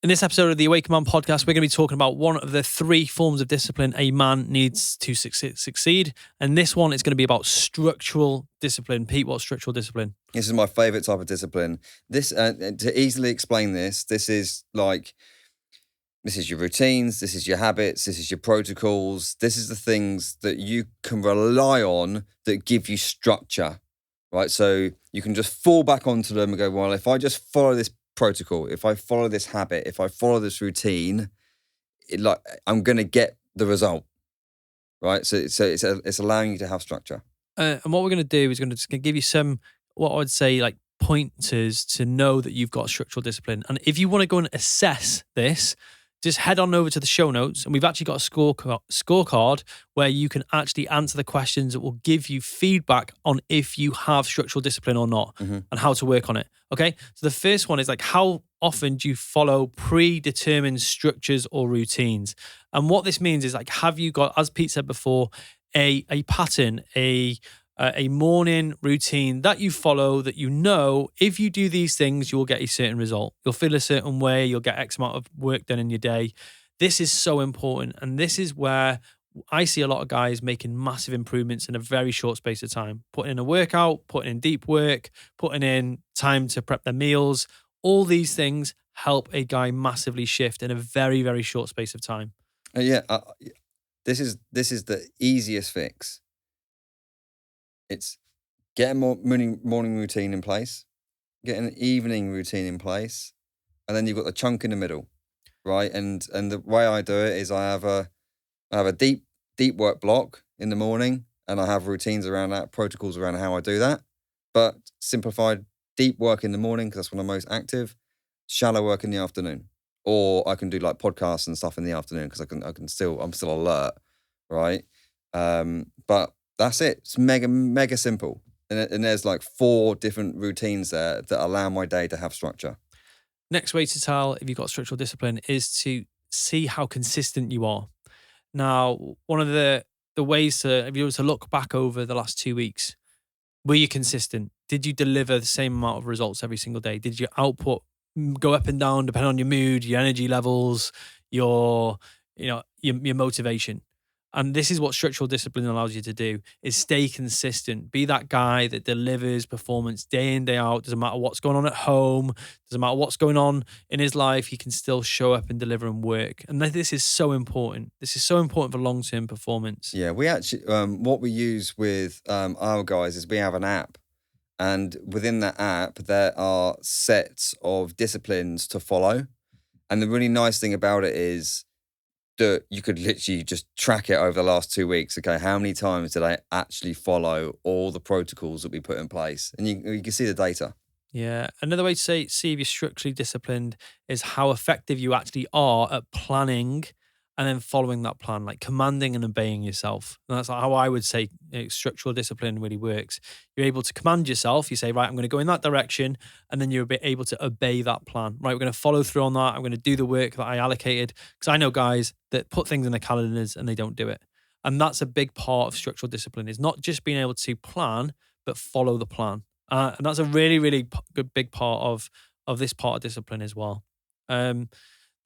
In this episode of the Awaken Man podcast, we're going to be talking about one of the three forms of discipline a man needs to succeed. And this one is going to be about structural discipline. Pete, what's structural discipline? This is my favourite type of discipline. This to easily explain this is your routines, this is your habits, this is your protocols, this is the things that you can rely on that give you structure, right? So you can just fall back onto them and go, well, if I just follow this protocol, if I follow this habit, if I follow this routine, I'm going to get the result, right? So it's allowing you to have structure. And what we're going to do is going to give you some, what I would say, like pointers to know that you've got structural discipline. And if you want to go and assess this, just head on over to the show notes, and we've actually got a scorecard where you can actually answer the questions that will give you feedback on if you have structural discipline or not, and how to work on it. Okay, so the first one is like, how often do you follow predetermined structures or routines? And what this means is like, have you got, as Pete said before, a pattern, a morning routine that you follow, that you know if you do these things, you'll get a certain result. You'll feel a certain way, you'll get X amount of work done in your day. This is so important. And this is where I see a lot of guys making massive improvements in a very short space of time. Putting in a workout, putting in deep work, putting in time to prep their meals. All these things help a guy massively shift in a very, very short space of time. This is the easiest fix. It's get a morning routine in place, get an evening routine in place, and then you've got the chunk in the middle, right? And the way I do it is I have a deep work block in the morning, and I have routines around that, protocols around how I do that. But simplified deep work in the morning because that's when I'm most active. Shallow work in the afternoon, or I can do like podcasts and stuff in the afternoon because I'm still alert, right? But that's it. It's mega simple. And there's like 4 different routines there that allow my day to have structure. Next way to tell if you've got structural discipline is to see how consistent you are. Now, one of the ways to, if you were to look back over the last 2 weeks, were you consistent? Did you deliver the same amount of results every single day? Did your output go up and down depending on your mood, your energy levels, your motivation? And this is what structural discipline allows you to do, is stay consistent. Be that guy that delivers performance day in, day out. Doesn't matter what's going on at home. Doesn't matter what's going on in his life. He can still show up and deliver and work. And this is so important. This is so important for long-term performance. Yeah, we actually, what we use with our guys is we have an app. And within that app, there are sets of disciplines to follow. And the really nice thing about it is that you could literally just track it over the last 2 weeks. Okay, how many times did I actually follow all the protocols that we put in place? And you can see the data. Yeah. Another way to see if you're structurally disciplined is how effective you actually are at planning and then following that plan, like commanding and obeying yourself. And that's how I would say structural discipline really works. You're able to command yourself. You say, right, I'm going to go in that direction. And then you're able to obey that plan. Right, we're going to follow through on that. I'm going to do the work that I allocated. Because I know guys that put things in their calendars and they don't do it. And that's a big part of structural discipline, is not just being able to plan, but follow the plan. And that's a really, really good big part of this part of discipline as well. The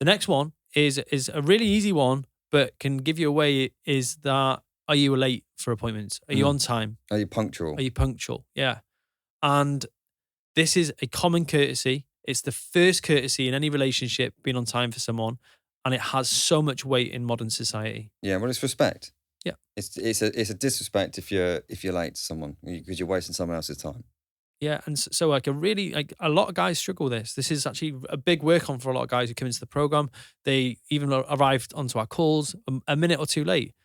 next one is a really easy one, but can give you away, is that, are you late for appointments? Are you on time? Are you punctual? Are you punctual? Yeah. And this is a common courtesy. It's the first courtesy in any relationship, being on time for someone. And it has so much weight in modern society. Yeah, well, it's respect. Yeah. It's a disrespect if you're late to someone because you're wasting someone else's time. Yeah, and so a lot of guys struggle with this. This is actually a big work on for a lot of guys who come into the program. They even arrived onto our calls a minute or two late,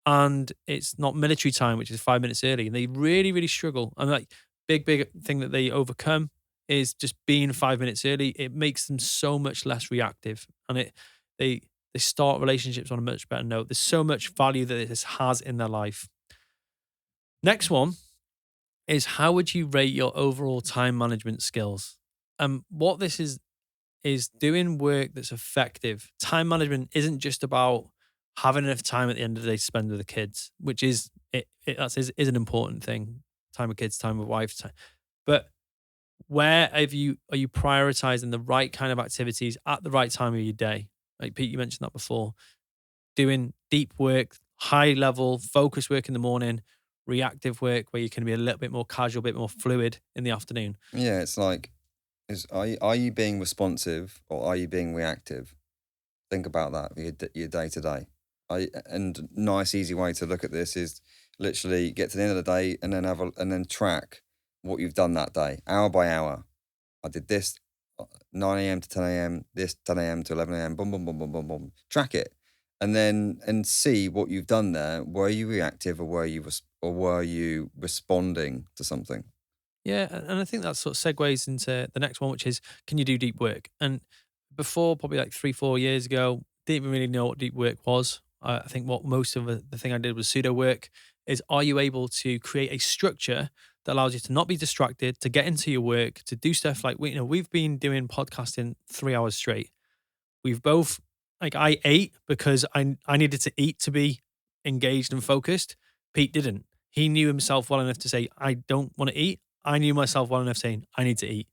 and it's not military time, which is 5 minutes early, and they really, really struggle. And like big thing that they overcome is just being 5 minutes early. It makes them so much less reactive, and they start relationships on a much better note. There's so much value that this has in their life. Next one is, how would you rate your overall time management skills? What this is doing work that's effective. Time management isn't just about having enough time at the end of the day to spend with the kids, which is an important thing. Time with kids, time with wife, time. But where are you prioritizing the right kind of activities at the right time of your day? Like Pete, you mentioned that before. Doing deep work, high level, focus work in the morning, reactive work where you can be a little bit more casual, a bit more fluid in the afternoon. Yeah, it's like, are you being responsive or are you being reactive? Think about that, your day to day. And nice, easy way to look at this is literally get to the end of the day and then track what you've done that day, hour by hour. I did this 9 a.m. to 10 a.m., this 10 a.m. to 11 a.m., boom, boom, boom, boom, boom, boom. Track it. And see what you've done there. Were you reactive or were you responding to something? Yeah, and I think that sort of segues into the next one, which is, can you do deep work? And before, probably like 3-4 years ago, didn't even really know what deep work was. I think what most of the thing I did was pseudo work. Is, are you able to create a structure that allows you to not be distracted, to get into your work, to do stuff like we've been doing podcasting 3 hours straight. We've both, like, I ate because I needed to eat to be engaged and focused. Pete didn't. He knew himself well enough to say, I don't want to eat. I knew myself well enough saying, I need to eat.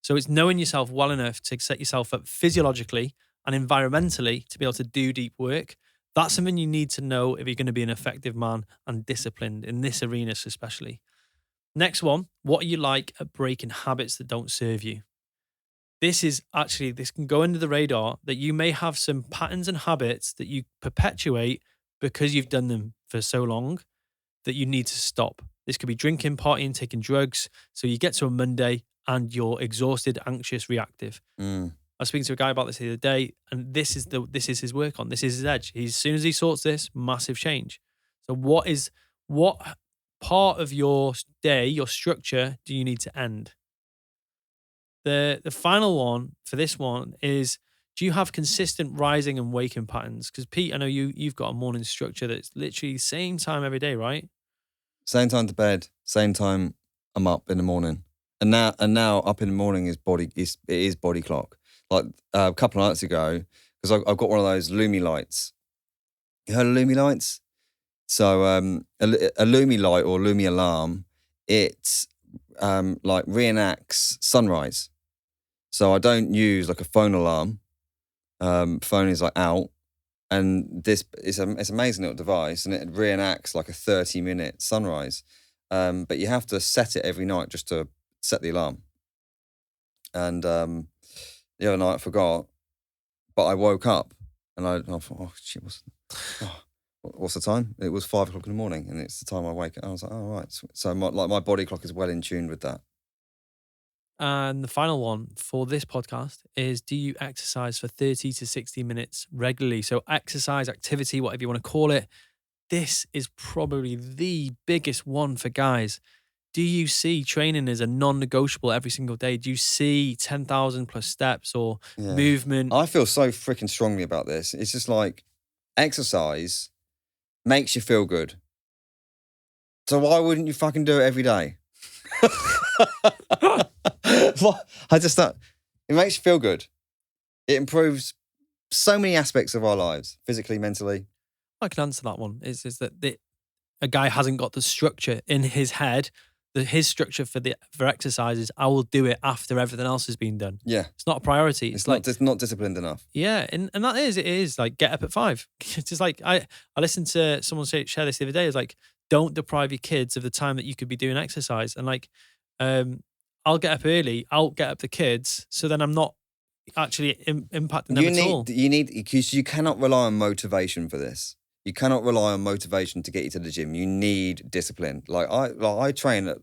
So it's knowing yourself well enough to set yourself up physiologically and environmentally to be able to do deep work. That's something you need to know if you're going to be an effective man and disciplined in this arena, especially. Next one, what are you like at breaking habits that don't serve you? This can go under the radar that you may have some patterns and habits that you perpetuate because you've done them for so long that you need to stop. This could be drinking, partying, taking drugs. So you get to a Monday and you're exhausted, anxious, reactive. I was speaking to a guy about this the other day, and this is his work on. This is his edge. As soon as he sorts this, massive change. So what part of your day, your structure, do you need to end? The final one for this one is, do you have consistent rising and waking patterns? Because Pete, I know you've got a morning structure that's literally same time every day, right? Same time to bed, same time I'm up in the morning. And now up in the morning is body clock. Like a couple of nights ago, because I've got one of those Lumi lights. You heard of Lumi lights? So a Lumi light or Lumi alarm, it like reenacts sunrise. So I don't use like a phone alarm. Phone is like out. And this is it's an amazing little device, and it reenacts like a 30-minute sunrise. But you have to set it every night just to set the alarm. And the other night I forgot, but I woke up and I thought, oh shit, what's the time? It was 5 o'clock in the morning, and it's the time I wake up. I was like, oh right. So my body clock is well in tune with that. And the final one for this podcast is, do you exercise for 30 to 60 minutes regularly? So exercise, activity, whatever you want to call it. This is probably the biggest one for guys. Do you see training as a non-negotiable every single day? Do you see 10,000 plus steps or movement? I feel so freaking strongly about this. It's just like exercise makes you feel good. So why wouldn't you fucking do it every day? I just thought it makes you feel good. It improves so many aspects of our lives, physically, mentally. I can answer that one. Is that a guy hasn't got the structure in his head. His structure for exercise is, I will do it after everything else has been done. Yeah, it's not a priority. It's like not disciplined enough. Yeah, and it is like, get up at 5. It's just like I listened to someone share this the other day. It's like, don't deprive your kids of the time that you could be doing exercise. And like, I'll get up early. I'll get up the kids, so then I'm not actually impacting them at all. Because you cannot rely on motivation for this. You cannot rely on motivation to get you to the gym. You need discipline. I train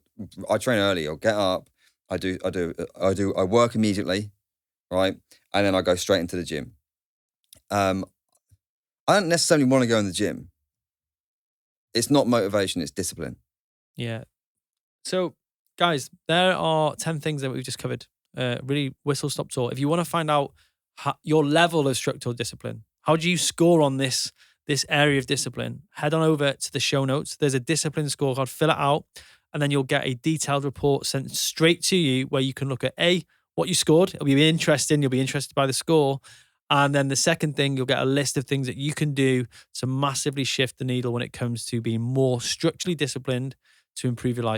early. I'll get up. I work immediately, right, and then I go straight into the gym. I don't necessarily want to go in the gym. It's not motivation. It's discipline. Yeah. So, guys, there are 10 things that we've just covered. Really whistle-stop tour. If you want to find out your level of structural discipline, how do you score on this area of discipline, head on over to the show notes. There's a discipline scorecard. Fill it out, and then you'll get a detailed report sent straight to you where you can look at what you scored. It'll be interesting. You'll be interested by the score. And then the second thing, you'll get a list of things that you can do to massively shift the needle when it comes to being more structurally disciplined to improve your life.